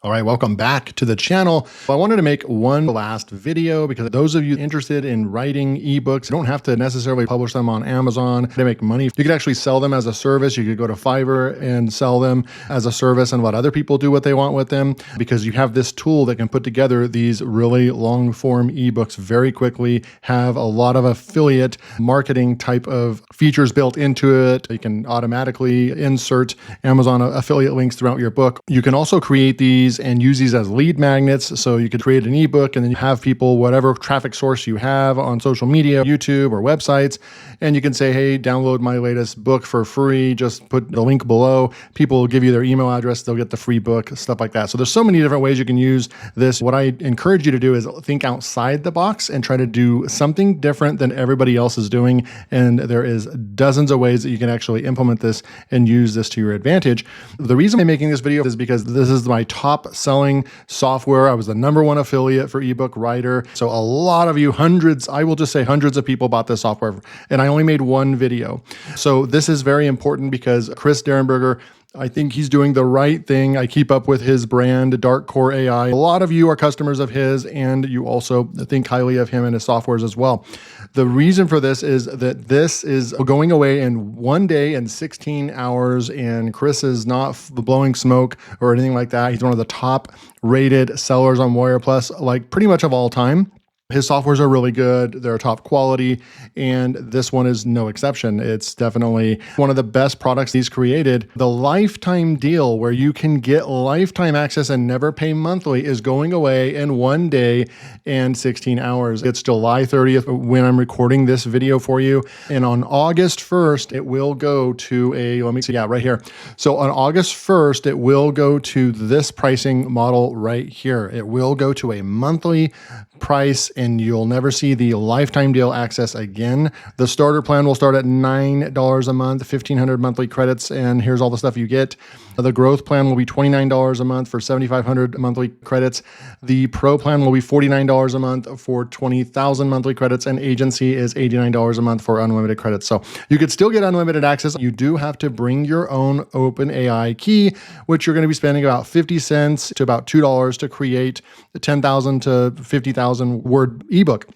All right, welcome back to the channel. I wanted to make one last video because those of you interested in writing ebooks, you don't have to necessarily publish them on Amazon to make money. You could actually sell them as a service. You could go to Fiverr and sell them as a service and let other people do what they want with them, because you have this tool that can put together these really long form ebooks very quickly, have a lot of affiliate marketing type of features built into it. You can automatically insert Amazon affiliate links throughout your book. You can also create these and use these as lead magnets. So you could create an ebook and then you have people, whatever traffic source you have on social media, YouTube or websites, and you can say, hey, download my latest book for free. Just put the link below. People will give you their email address. They'll get the free book, stuff like that. So there's so many different ways you can use this. What I encourage you to do is think outside the box and try to do something different than everybody else is doing. And there is dozens of ways that you can actually implement this and use this to your advantage. The reason I'm making this video is because this is my top selling software. I was the #1 affiliate for ebook writer. So a lot of you, hundreds, I will just say hundreds of people bought this software, and I only made one video. So this is very important because Chris Derenberger, I think he's doing the right thing. I keep up with his brand, Dark Core AI. A lot of you are customers of his, and you also think highly of him and his softwares as well. The reason for this is that this is going away in 1 day and 16 hours, and Chris is not blowing smoke or anything like that. He's one of the top rated sellers on Wire Plus, like pretty much of all time. His softwares are really good. They're top quality, and this one is no exception. It's definitely one of the best products he's created. The lifetime deal where you can get lifetime access and never pay monthly is going away in 1 day and 16 hours. It's July 30th when I'm recording this video for you. And on August 1st, it will go to right here. So on August 1st, it will go to this pricing model right here. It will go to a monthly price, and you'll never see the lifetime deal access again. The starter plan will start at $9 a month, 1,500 monthly credits, and here's all the stuff you get. The growth plan will be $29 a month for 7,500 monthly credits. The pro plan will be $49 a month for 20,000 monthly credits, and agency is $89 a month for unlimited credits. So you could still get unlimited access. You do have to bring your own OpenAI key, which you're going to be spending about 50 cents to about $2 to create the 10,000 to 50,000 word ebook.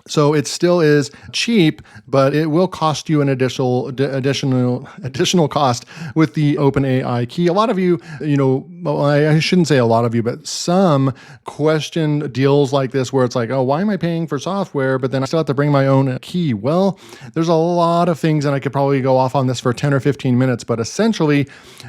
So it still is cheap, but it will cost you an additional cost with the OpenAI key. A lot of you, I shouldn't say a lot of you, but some question deals like this where it's like, oh, why am I paying for software, but then I still have to bring my own key? Well, there's a lot of things, and I could probably go off on this for 10 or 15 minutes, but essentially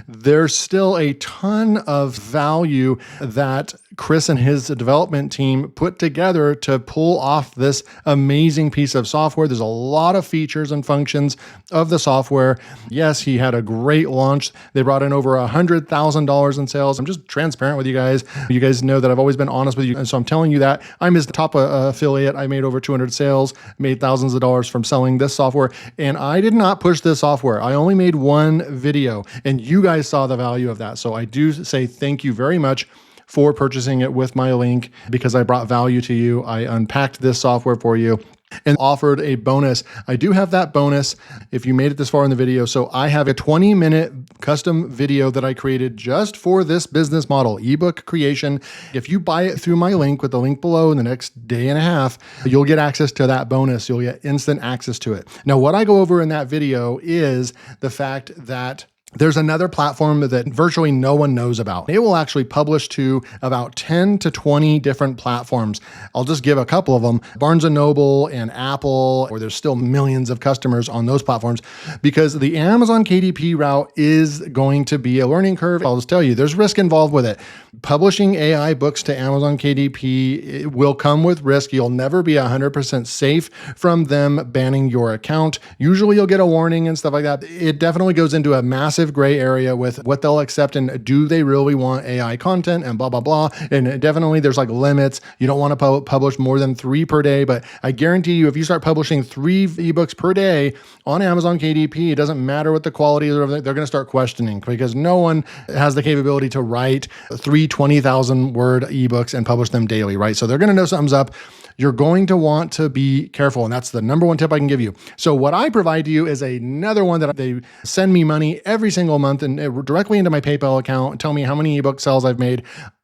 there's still a ton of value that Chris and his development team put together to pull off this amazing piece of software. There's a lot of features and functions of the software. Yes, he had a great launch. They brought in over $100,000 in sales. I'm just transparent with you guys. You guys know that I've always been honest with you. And so I'm telling you that I'm his top affiliate. I made over 200 sales, made thousands of dollars from selling this software. And I did not push this software. I only made one video, and you guys saw the value of that. So I do say thank you very much for purchasing it with my link, because I brought value to you. I unpacked this software for you and offered a bonus. I do have that bonus if you made it this far in the video. So I have a 20-minute custom video that I created just for this business model, ebook creation. If you buy it through my link with the link below in the next day and a half, you'll get access to that bonus. You'll get instant access to it. Now, what I go over in that video is the fact that there's another platform that virtually no one knows about. It will actually publish to about 10 to 20 different platforms. I'll just give a couple of them: Barnes & Noble and Apple, or there's still millions of customers on those platforms, because the Amazon KDP route is going to be a learning curve. I'll just tell you, there's risk involved with it. Publishing AI books to Amazon KDP, it will come with risk. You'll never be 100% safe from them banning your account. Usually you'll get a warning and stuff like that. It definitely goes into a massive gray area with what they'll accept and do they really want AI content and blah, blah, blah. And definitely there's like limits. You don't want to publish more than 3 per day, but I guarantee you, if you start publishing 3 ebooks per day on Amazon KDP, it doesn't matter what the quality is, they're going to start questioning, because no one has the capability to write 3 20,000 word ebooks and publish them daily, right? So they're going to know something's up. You're going to want to be careful. And that's the #1 tip I can give you. So what I provide to you is another one that they send me money every single month and directly into my PayPal account and tell me how many ebook sales I've made.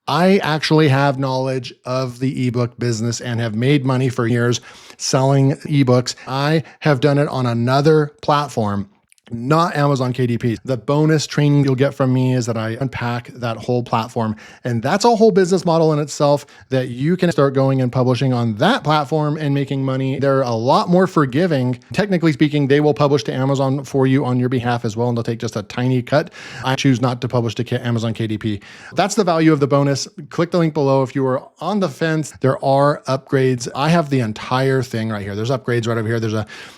I actually have knowledge of the ebook business and have made money for years selling ebooks. I have done it on another platform, not Amazon KDP. The bonus training you'll get from me is that I unpack that whole platform. And that's a whole business model in itself that you can start going and publishing on that platform and making money. They're a lot more forgiving. Technically speaking, they will publish to Amazon for you on your behalf as well, and they'll take just a tiny cut. I choose not to publish to Amazon KDP. That's the value of the bonus. Click the link below if you are on the fence. There are upgrades. I have the entire thing right here. There's upgrades right over here.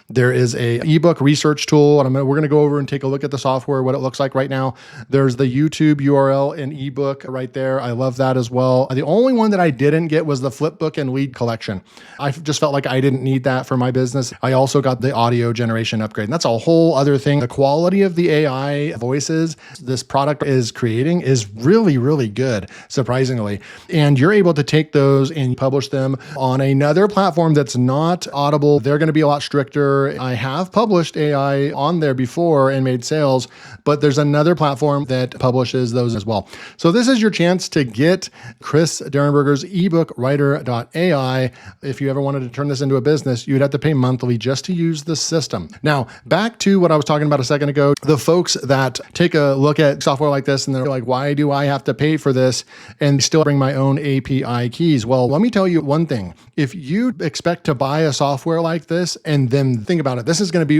There is a ebook research tool, and we're going to go over and take a look at the software, what it looks like right now. There's the YouTube URL and ebook right there. I love that as well. The only one that I didn't get was the flipbook and lead collection. I just felt like I didn't need that for my business. I also got the audio generation upgrade, and that's a whole other thing. The quality of the AI voices this product is creating is really, really good, surprisingly. And you're able to take those and publish them on another platform that's not Audible. They're going to be a lot stricter. I have published AI on there before and made sales, but there's another platform that publishes those as well. So this is your chance to get Chris Derenberger's ebook-writer.ai. If you ever wanted to turn this into a business, you'd have to pay monthly just to use the system. Now, back to what I was talking about a second ago, the folks that take a look at software like this and they're like, why do I have to pay for this and still bring my own API keys? Well, let me tell you one thing. If you expect to buy a software like this and then think about it, this is going to be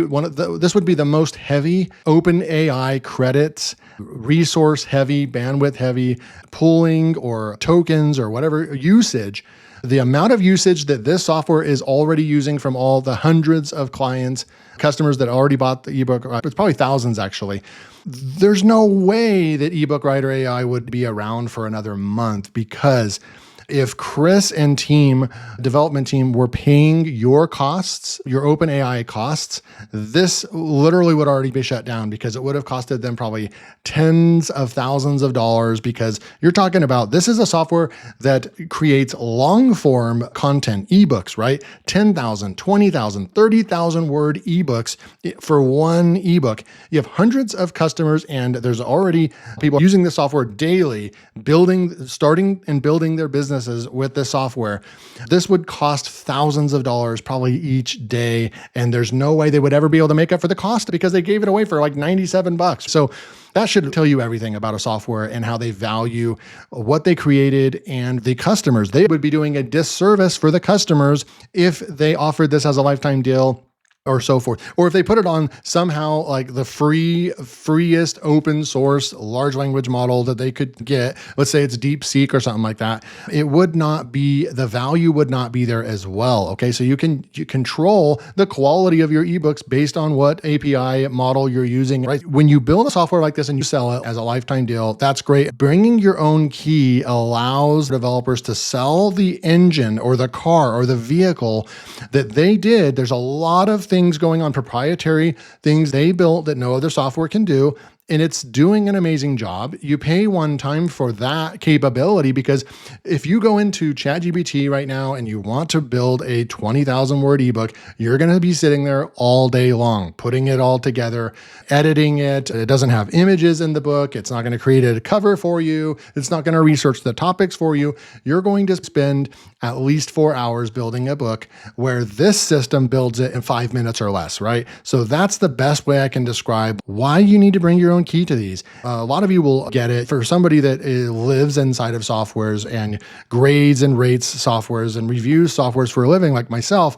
this would be the most heavy open AI credits, resource heavy, bandwidth heavy, pooling or tokens or whatever usage. The amount of usage that this software is already using from all the hundreds of clients, customers that already bought the ebook, it's probably thousands actually. There's no way that ebook writer AI would be around for another month, because if Chris and development team were paying your costs, your OpenAI costs, this literally would already be shut down, because it would have costed them probably tens of thousands of dollars, because you're talking about, this is a software that creates long form content, ebooks, right? 10,000, 20,000, 30,000 word ebooks for one ebook. You have hundreds of customers, and there's already people using this software daily, starting and building their businesses with this software. This would cost thousands of dollars probably each day, and there's no way they would ever be able to make up for the cost, because they gave it away for like $97. So that should tell you everything about a software and how they value what they created and the customers. They would be doing a disservice for the customers if they offered this as a lifetime deal, or so forth. Or if they put it on somehow like the freest open source large language model that they could get, let's say it's DeepSeek or something like that, the value would not be there as well. Okay. So you control the quality of your ebooks based on what API model you're using, right? When you build a software like this and you sell it as a lifetime deal, that's great. Bringing your own key allows developers to sell the engine or the car or the vehicle that they did. There's a lot of things going on, proprietary things they built that no other software can do. And it's doing an amazing job. You pay one time for that capability, because if you go into ChatGPT right now and you want to build a 20,000 word ebook, you're going to be sitting there all day long, putting it all together, editing it. It doesn't have images in the book. It's not going to create a cover for you. It's not going to research the topics for you. You're going to spend at least 4 hours building a book, where this system builds it in 5 minutes or less, right? So that's the best way I can describe why you need to bring your own key to these. A lot of you will get it. For somebody that lives inside of softwares and grades and rates softwares and reviews softwares for a living, like myself,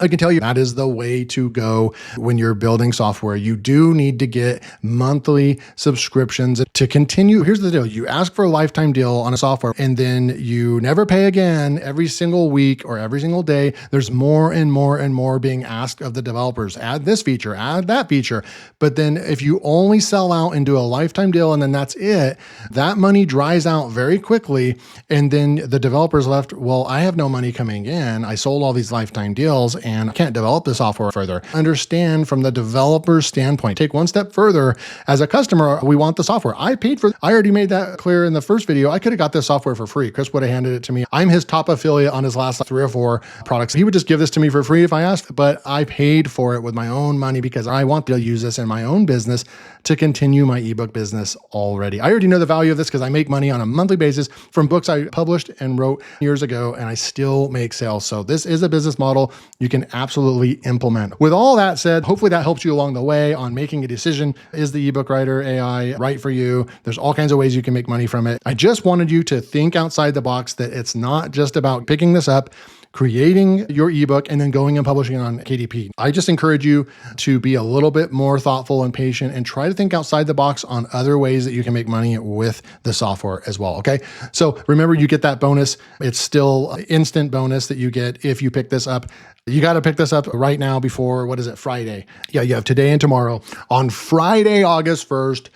I can tell you that is the way to go when you're building software. You do need to get monthly subscriptions to continue. Here's the deal. You ask for a lifetime deal on a software and then you never pay again every single week or every single day. There's more and more and more being asked of the developers. Add this feature, add that feature. But then if you only sell out and do a lifetime deal and then that's it, that money dries out very quickly. And then the developer's left, well, I have no money coming in. I sold all these lifetime deals and I can't develop the software further. Understand from the developer's standpoint. Take one step further. As a customer, we want the software. I already made that clear in the first video. I could have got this software for free. Chris would have handed it to me. I'm his top affiliate on his last 3 or 4 products. He would just give this to me for free if I asked, but I paid for it with my own money because I want to use this in my own business to continue my ebook business already. I already know the value of this because I make money on a monthly basis from books I published and wrote years ago, and I still make sales. So this is a business model you can absolutely implement. With all that said, hopefully that helps you along the way on making a decision. Is the ebook writer AI right for you? There's all kinds of ways you can make money from it. I just wanted you to think outside the box, that it's not just about picking this up, creating your ebook, and then going and publishing it on KDP. I just encourage you to be a little bit more thoughtful and patient and try to think outside the box on other ways that you can make money with the software as well, okay? So remember, you get that bonus. It's still an instant bonus that you get if you pick this up. You got to pick this up right now before, Friday? Yeah, you have today and tomorrow. On Friday, August 1st,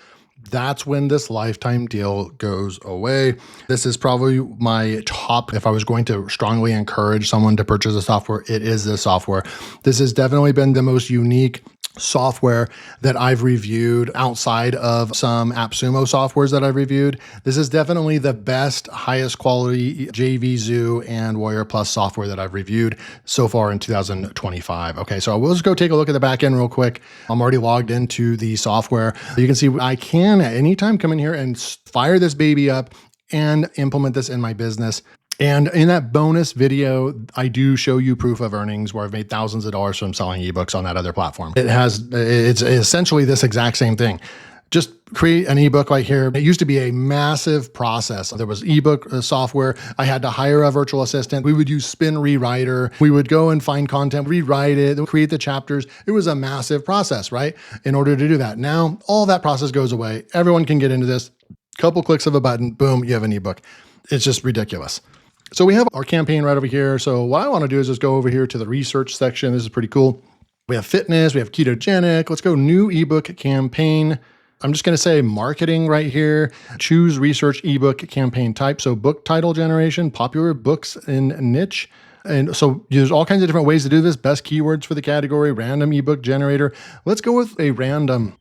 that's when this lifetime deal goes away. This is probably my top. If I was going to strongly encourage someone to purchase a software, it is this software. This has definitely been the most unique software that I've reviewed outside of some AppSumo softwares that I've reviewed. This is definitely the best, highest quality JVZoo and Warrior Plus software that I've reviewed so far in 2025. Okay, so we'll just go take a look at the back end real quick. I'm already logged into the software. You can see I can at any time come in here and fire this baby up and implement this in my business. And in that bonus video, I do show you proof of earnings where I've made thousands of dollars from selling ebooks on that other platform. It's essentially this exact same thing. Just create an ebook right here. It used to be a massive process. There was ebook software. I had to hire a virtual assistant. We would use Spin Rewriter. We would go and find content, rewrite it, create the chapters. It was a massive process, right? In order to do that. Now, all that process goes away. Everyone can get into this. Couple clicks of a button, boom, you have an ebook. It's just ridiculous. So we have our campaign right over here. So what I want to do is just go over here to the research section. This is pretty cool. We have fitness, we have ketogenic. Let's go new ebook campaign. I'm just going to say marketing right here. Choose research ebook campaign type. So book title generation, popular books in niche. And so there's all kinds of different ways to do this. Best keywords for the category, random ebook generator. Let's go with a random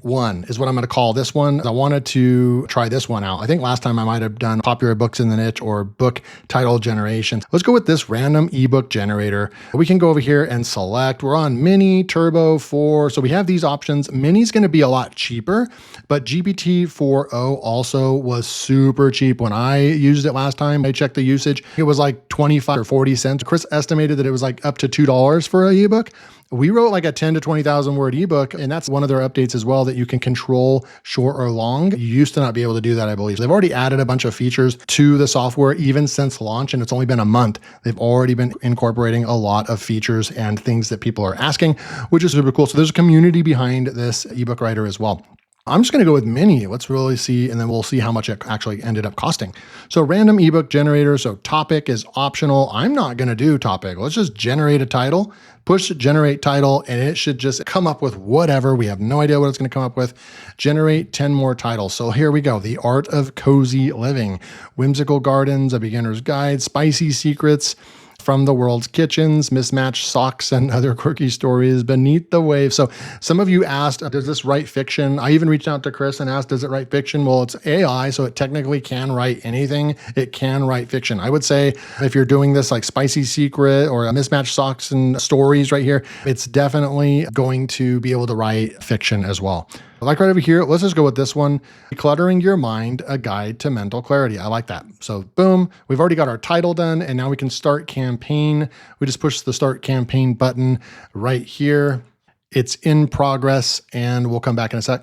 one is what I'm going to call this one. I wanted to try this one out. I think last time I might have done popular books in the niche or book title generation. Let's go with this random ebook generator. We can go over here and select. We're on mini, turbo, 4. So we have these options. Mini is going to be a lot cheaper, but GPT-4o also was super cheap. When I used it last time, I checked the usage. It was like 25 or 40 cents. Chris estimated that it was like up to $2 for an ebook. We wrote like a 10 to 20,000 word ebook, and that's one of their updates as well, that you can control short or long. You used to not be able to do that, I believe. They've already added a bunch of features to the software even since launch, and it's only been a month. They've already been incorporating a lot of features and things that people are asking, which is super cool. So there's a community behind this ebook writer as well. I'm just going to go with mini. Let's really see, and then we'll see how much it actually ended up costing. So random ebook generator. So topic is optional. I'm not going to do topic. Let's just generate a title, push generate title, and it should just come up with whatever. We have no idea what it's going to come up with. Generate 10 more titles. So here we go. The Art of Cozy Living, Whimsical Gardens, A Beginner's Guide, Spicy Secrets from the World's Kitchens, Mismatched Socks and Other Quirky Stories, Beneath the Waves. So some of you asked, does this write fiction? I even reached out to Chris and asked, does it write fiction? Well, it's AI, so it technically can write anything. It can write fiction. I would say if you're doing this like Spicy Secret or Mismatched Socks and Stories right here, it's definitely going to be able to write fiction as well. Like right over here, let's just go with this one. Decluttering Your Mind, A Guide to Mental Clarity. I like that. So boom, we've already got our title done, and now we can start campaign. We just push the start campaign button right here. It's in progress, and we'll come back in a sec.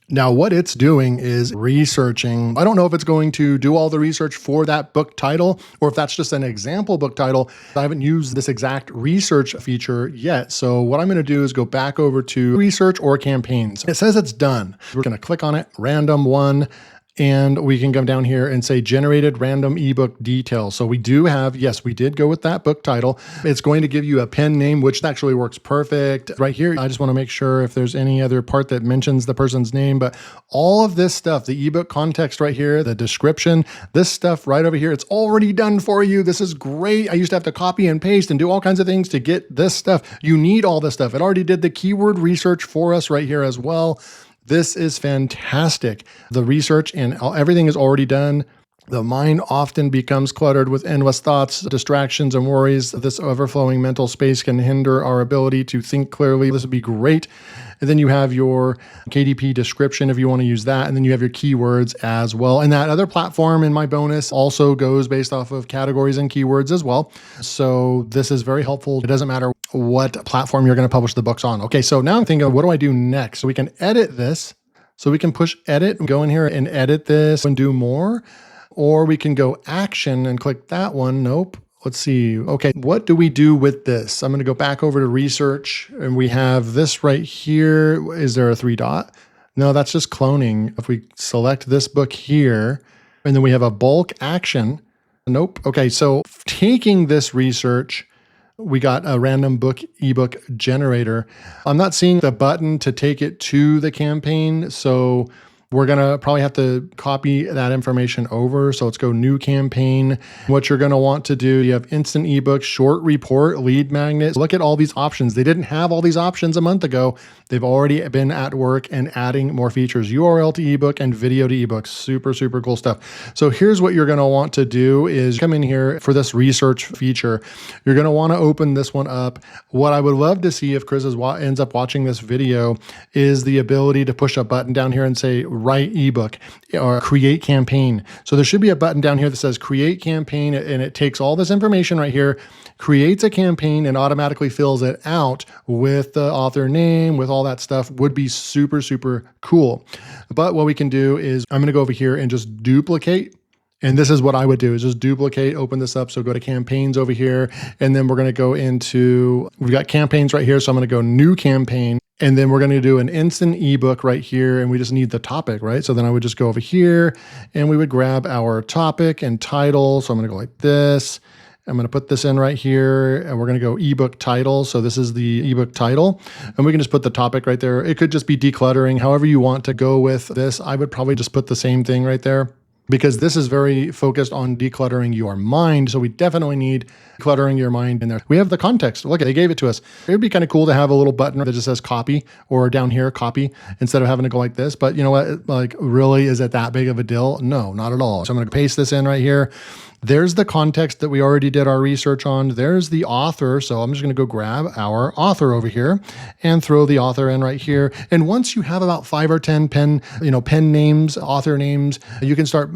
Now, what it's doing is researching. I don't know if it's going to do all the research for that book title or if that's just an example book title. I haven't used this exact research feature yet. So what I'm going to do is go back over to research or campaigns. It says it's done. We're going to click on it, random one. And we can come down here and say generated random ebook details. So we do have, yes, we did go with that book title. It's going to give you a pen name, which actually works perfect. Right here, I just want to make sure if there's any other part that mentions the person's name, but all of this stuff, the ebook context right here, the description, this stuff right over here, it's already done for you. This is great. I used to have to copy and paste and do all kinds of things to get this stuff. You need all this stuff. It already did the keyword research for us right here as well. This is fantastic. The research and everything is already done. The mind often becomes cluttered with endless thoughts, distractions, and worries. This overflowing mental space can hinder our ability to think clearly. This would be great. And then you have your KDP description if you want to use that. And then you have your keywords as well. And that other platform in my bonus also goes based off of categories and keywords as well. So this is very helpful. It doesn't matter what platform you're going to publish the books on. Okay, so now I'm thinking, what do I do next? So we can edit this. So we can push edit and go in here and edit this and do more. Or we can go action and click that one. Nope. Let's see. Okay, what do we do with this? I'm going to go back over to research and we have this right here. Is there a 3 dot? No, that's just cloning. If we select this book here and then we have a bulk action. Nope. Okay, so taking this research, we got a random book ebook generator. I'm not seeing the button to take it to the campaign. So we're going to probably have to copy that information over. So let's go new campaign. What you're going to want to do, you have instant ebook, short report, lead magnet. Look at all these options. They didn't have all these options a month ago. They've already been at work and adding more features, URL to ebook and video to ebook. Super, super cool stuff. So here's what you're going to want to do is come in here for this research feature. You're going to want to open this one up. What I would love to see if Chris ends up watching this video is the ability to push a button down here and say, write ebook or create campaign. So there should be a button down here that says create campaign, and it takes all this information right here, creates a campaign and automatically fills it out with the author name, with all that stuff. Would be super, super cool. But what we can do is I'm going to go over here and just duplicate. And this is what I would do is just duplicate, open this up. So go to campaigns over here, and then we're going to go into, we've got campaigns right here. So I'm going to go new campaign. And then we're going to do an instant ebook right here. And we just need the topic, right? So then I would just go over here and we would grab our topic and title. So I'm going to go like this. I'm going to put this in right here and we're going to go ebook title. So this is the ebook title and we can just put the topic right there. It could just be decluttering, however you want to go with this. I would probably just put the same thing right there, because this is very focused on decluttering your mind. So we definitely need cluttering your mind in there. We have the context. Look, they gave it to us. It would be kind of cool to have a little button that just says copy, or down here, copy, instead of having to go like this. But you know what? Like, really, is it that big of a deal? No, not at all. So I'm going to paste this in right here. There's the context that we already did our research on. There's the author. So I'm just going to go grab our author over here and throw the author in right here. And once you have about 5 or 10 pen names, author names, you can start,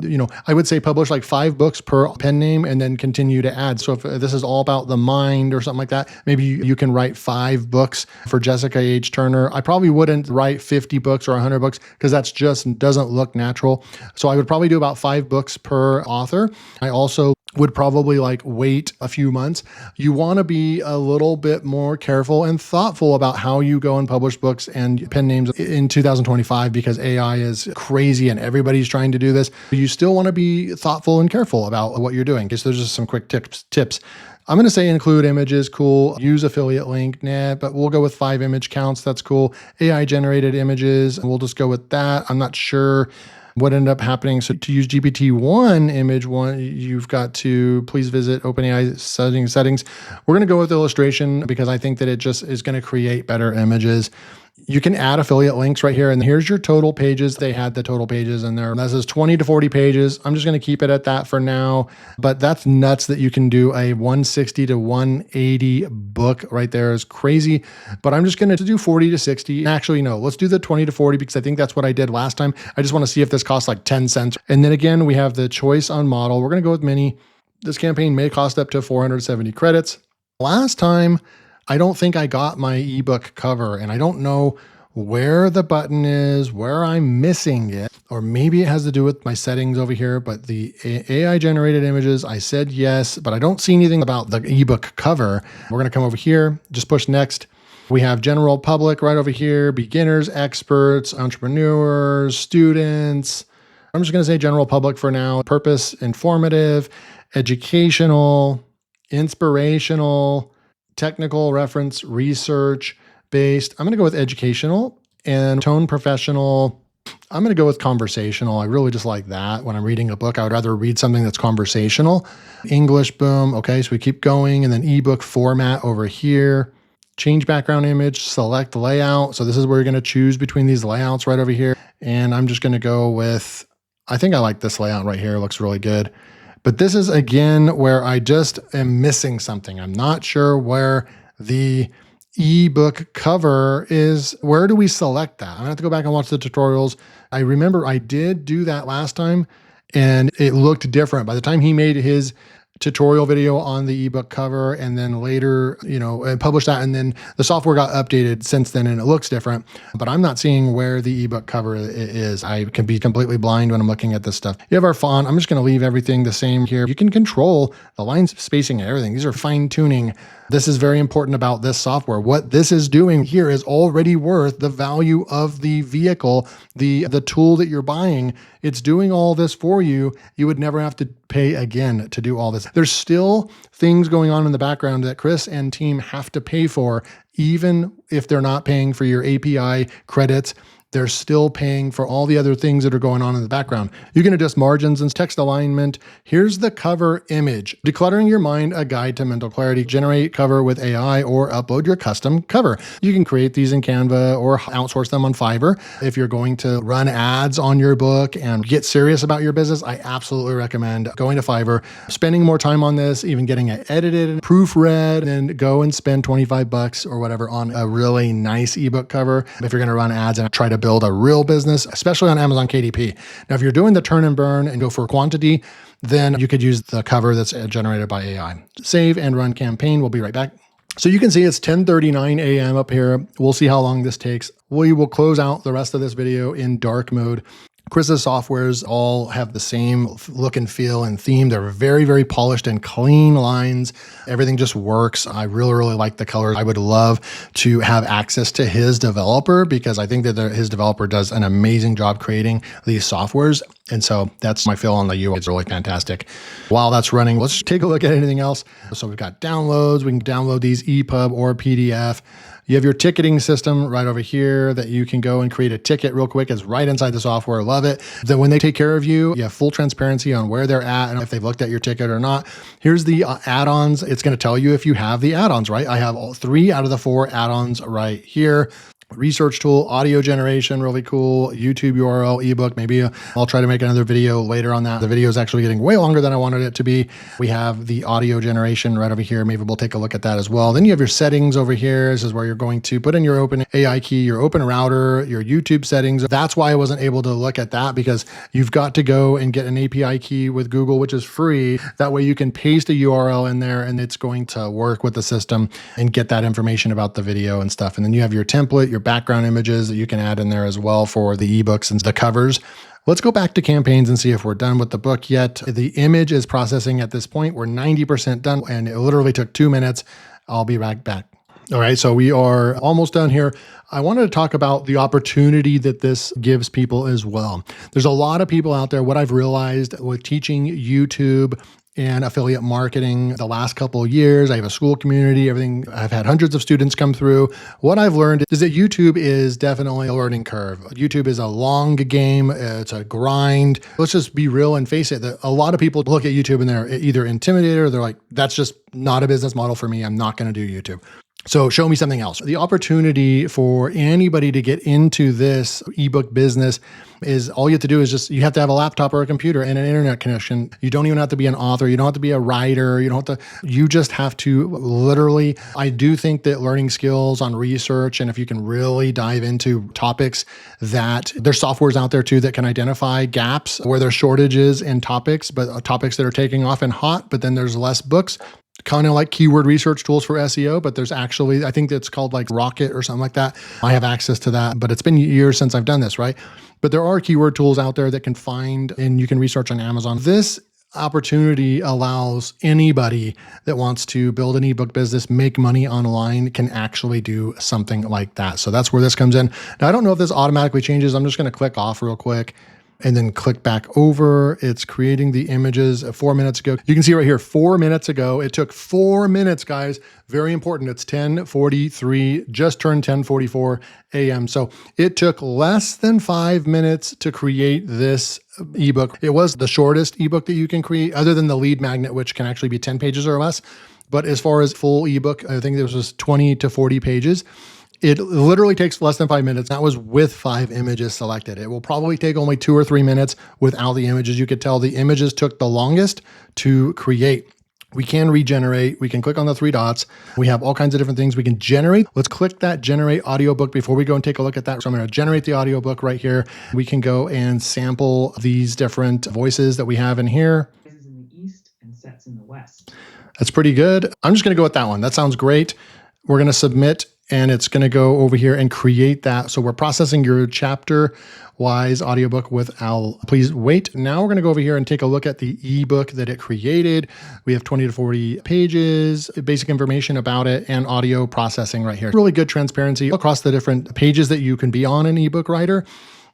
I would say publish like 5 books per pen name and then continue to add. So if this is all about the mind or something like that, maybe you can write 5 books for Jessica H. Turner. I probably wouldn't write 50 books or 100 books because that's just doesn't look natural. So I would probably do about 5 books per author. I also would probably wait a few months. You want to be a little bit more careful and thoughtful about how you go and publish books and pen names in 2025 because AI is crazy and everybody's trying to do this. You still want to be thoughtful and careful about what you're doing. Okay, so there's just some quick tips. I'm going to say include images, cool. Use affiliate link, nah, but we'll go with 5 image counts. That's cool. AI generated images, and we'll just go with that. I'm not sure what ended up happening. So to use GPT-1 image one, you've got to please visit OpenAI settings. We're going to go with illustration because I think that it just is going to create better images. You can add affiliate links right here. And here's your total pages. They had the total pages in there. That says 20 to 40 pages. I'm just going to keep it at that for now. But that's nuts that you can do a 160 to 180 book right there is crazy. But I'm just going to do 40 to 60. Actually, no, let's do the 20 to 40 because I think that's what I did last time. I just want to see if this costs like 10 cents. And then again, we have the choice on model. We're going to go with mini. This campaign may cost up to 470 credits. Last time, I don't think I got my ebook cover and I don't know where the button is, where I'm missing it, or maybe it has to do with my settings over here, but the AI generated images, I said yes, but I don't see anything about the ebook cover. We're going to come over here, just push next. We have general public right over here, beginners, experts, entrepreneurs, students, I'm just going to say general public for now. Purpose, informative, educational, inspirational, technical, reference, research based. I'm going to go with educational, and tone professional. I'm going to go with conversational. I really just like that. When I'm reading a book, I would rather read something that's conversational. English, boom. Okay, so we keep going. And then ebook format over here. Change background image, select layout. So this is where you're going to choose between these layouts right over here. And I'm just going to go with, I think I like this layout right here. It looks really good. But this is, again, where I just am missing something. I'm not sure where the ebook cover is. Where do we select that? I'm gonna have to go back and watch the tutorials. I remember I did do that last time and it looked different. By the time he made his tutorial video on the ebook cover and then later, published that, and then the software got updated since then and it looks different, but I'm not seeing where the ebook cover is. I can be completely blind when I'm looking at this stuff. You have our font. I'm just going to leave everything the same here. You can control the line spacing and everything. These are fine tuning. This is very important about this software. What this is doing here is already worth the value of the vehicle, the tool that you're buying. It's doing all this for you. You would never have to pay again to do all this. There's still things going on in the background that Chris and team have to pay for, even if they're not paying for your API credits. They're still paying for all the other things that are going on in the background. You can adjust margins and text alignment. Here's the cover image. Decluttering your mind, a guide to mental clarity. Generate cover with AI or upload your custom cover. You can create these in Canva or outsource them on Fiverr. If you're going to run ads on your book and get serious about your business, I absolutely recommend going to Fiverr, spending more time on this, even getting it edited, proofread, and go and spend $25 or whatever on a really nice ebook cover. If you're going to run ads and try to build a real business, especially on Amazon KDP. Now, if you're doing the turn and burn and go for quantity, then you could use the cover that's generated by AI. Save and run campaign. We'll be right back. So you can see it's 10:39 a.m. up here. We'll see how long this takes. We will close out the rest of this video in dark mode. Chris's softwares all have the same look and feel and theme. They're very, very polished and clean lines. Everything just works. I really, really like the colors. I would love to have access to his developer because I think that his developer does an amazing job creating these softwares. And so that's my feel on the UI. It's really fantastic. While that's running, let's take a look at anything else. So we've got downloads. We can download these EPUB or PDF. You have your ticketing system right over here that you can go and create a ticket real quick. It's right inside the software. Love it. Then when they take care of you, you have full transparency on where they're at and if they've looked at your ticket or not. Here's the add-ons. It's going to tell you if you have the add-ons, right? I have all 3 out of the 4 add-ons right here. Research tool, audio generation, really cool. YouTube URL, ebook. Maybe I'll try to make another video later on that. The video is actually getting way longer than I wanted it to be. We have the audio generation right over here. Maybe we'll take a look at that as well. Then you have your settings over here. This is where you're going to put in your open AI key, your open router, your YouTube settings. That's why I wasn't able to look at that because you've got to go and get an API key with Google, which is free. That way you can paste a URL in there and it's going to work with the system and get that information about the video and stuff. And then you have your template, your background images that you can add in there as well for the ebooks and the covers. Let's go back to campaigns and see if we're done with the book yet. The image is processing at this point. We're 90% done and it literally took 2 minutes. I'll be right back. All right, so we are almost done here. I wanted to talk about the opportunity that this gives people as well. There's a lot of people out there. What I've realized with teaching YouTube and affiliate marketing the last couple of years, I have a school community, everything. I've had hundreds of students come through. What I've learned is that YouTube is definitely a learning curve. YouTube is a long game. It's a grind. Let's just be real and face it, that a lot of people look at YouTube and they're either intimidated or they're like, that's just not a business model for me. I'm not going to do YouTube. So show me something else. The opportunity for anybody to get into this ebook business is all you have to do is you have to have a laptop or a computer and an internet connection. You don't even have to be an author. You don't have to be a writer. You just have to literally, I do think that learning skills on research, and if you can really dive into topics that there's softwares out there too that can identify gaps where there's shortages in topics, but topics that are taking off and hot, but then there's less books. Kind of like keyword research tools for SEO, but there's actually, I think it's called like Rocket or something like that. I have access to that, but it's been years since I've done this, right? But there are keyword tools out there that can find and you can research on Amazon. This opportunity allows anybody that wants to build an ebook business, make money online, can actually do something like that. So that's where this comes in. Now, I don't know if this automatically changes. I'm just going to click off real quick. and then click back over. It's creating the images 4 minutes ago. You can see right here, 4 minutes ago. It took 4 minutes, guys. Very important. It's 10:43, just turned 10:44 a.m. So it took less than 5 minutes to create this ebook. It was the shortest ebook that you can create, other than the lead magnet, which can actually be 10 pages or less. But as far as full ebook, I think this was 20 to 40 pages. It literally takes less than 5 minutes. That was with 5 images selected. It will probably take only 2 or 3 minutes without the images. You could tell the images took the longest to create. We can regenerate. We can click on the 3 dots. We have all kinds of different things we can generate. Let's click that generate audiobook before we go and take a look at that. So I'm going to generate the audiobook right here. We can go and sample these different voices that we have in here. In the east and sets in the west. That's pretty good. I'm just going to go with that one. That sounds great. We're going to submit, and it's going to go over here and create that. So we're processing your chapter-wise audiobook with Al. Please wait. Now we're going to go over here and take a look at the ebook that it created. We have 20 to 40 pages, basic information about it, and audio processing right here. Really good transparency across the different pages that you can be on an ebook writer.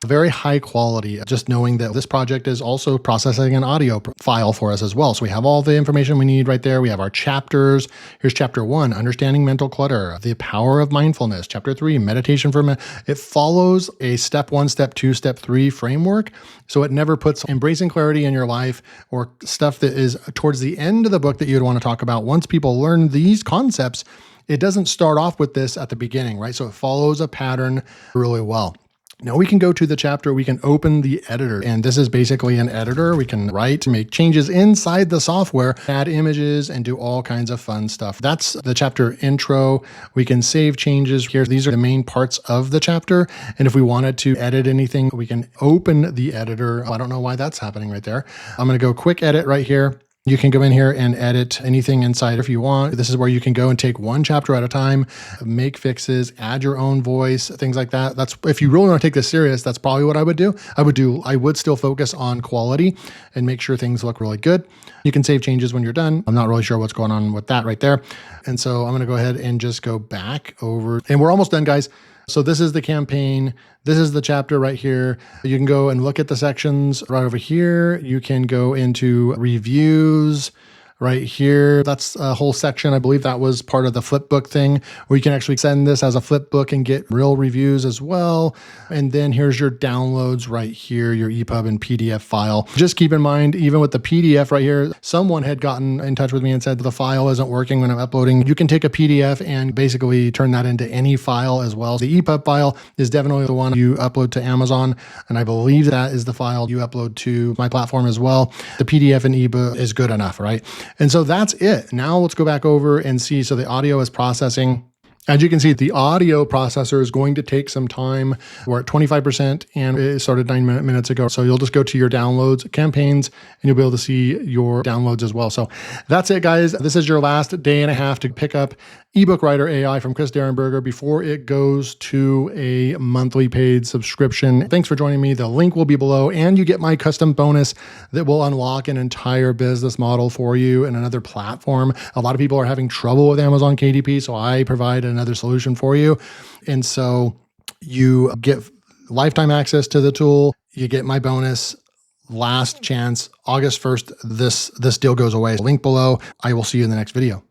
Very high quality, just knowing that this project is also processing an audio file for us as well. So we have all the information we need right there. We have our chapters. Here's chapter 1, understanding mental clutter, the power of mindfulness. Chapter 3, meditation for it follows a step 1, step 2, step 3 framework. So it never puts embracing clarity in your life or stuff that is towards the end of the book that you'd want to talk about. Once people learn these concepts, it doesn't start off with this at the beginning, right? So it follows a pattern really well. Now we can go to the chapter, we can open the editor, and this is basically an editor. We can write, make changes inside the software, add images, and do all kinds of fun stuff. That's the chapter intro. We can save changes here. These are the main parts of the chapter. And if we wanted to edit anything, we can open the editor. I don't know why that's happening right there. I'm going to go quick edit right here. You can go in here and edit anything inside if you want. This is where you can go and take one chapter at a time, make fixes, add your own voice, things like that. That's if you really want to take this serious, that's probably what I would do. I would still focus on quality and make sure things look really good. You can save changes when you're done. I'm not really sure what's going on with that right there. And so I'm going to go ahead and just go back over, and we're almost done, guys. So this is the campaign. This is the chapter right here. You can go and look at the sections right over here. You can go into reviews right here. That's a whole section. I believe that was part of the flipbook thing, where you can actually send this as a flipbook and get real reviews as well. And then here's your downloads right here, your EPUB and PDF file. Just keep in mind, even with the PDF right here, someone had gotten in touch with me and said the file isn't working when I'm uploading. You can take a PDF and basically turn that into any file as well. The EPUB file is definitely the one you upload to Amazon, and I believe that is the file you upload to my platform as well. The PDF and ebook is good enough, right? And so that's it. Now let's go back over and see. So the audio is processing. As you can see, the audio processor is going to take some time. We're at 25% and it started 9 minutes ago. So you'll just go to your downloads, campaigns, and you'll be able to see your downloads as well. So that's it, guys. This is your last day and a half to pick up eBook Writer AI from Chris Derenberger before it goes to a monthly paid subscription. Thanks for joining me. The link will be below, and you get my custom bonus that will unlock an entire business model for you in another platform. A lot of people are having trouble with Amazon KDP, so I provide another solution for you. And so you get lifetime access to the tool. You get my bonus. Last chance, August 1st, this deal goes away. Link below. I will see you in the next video.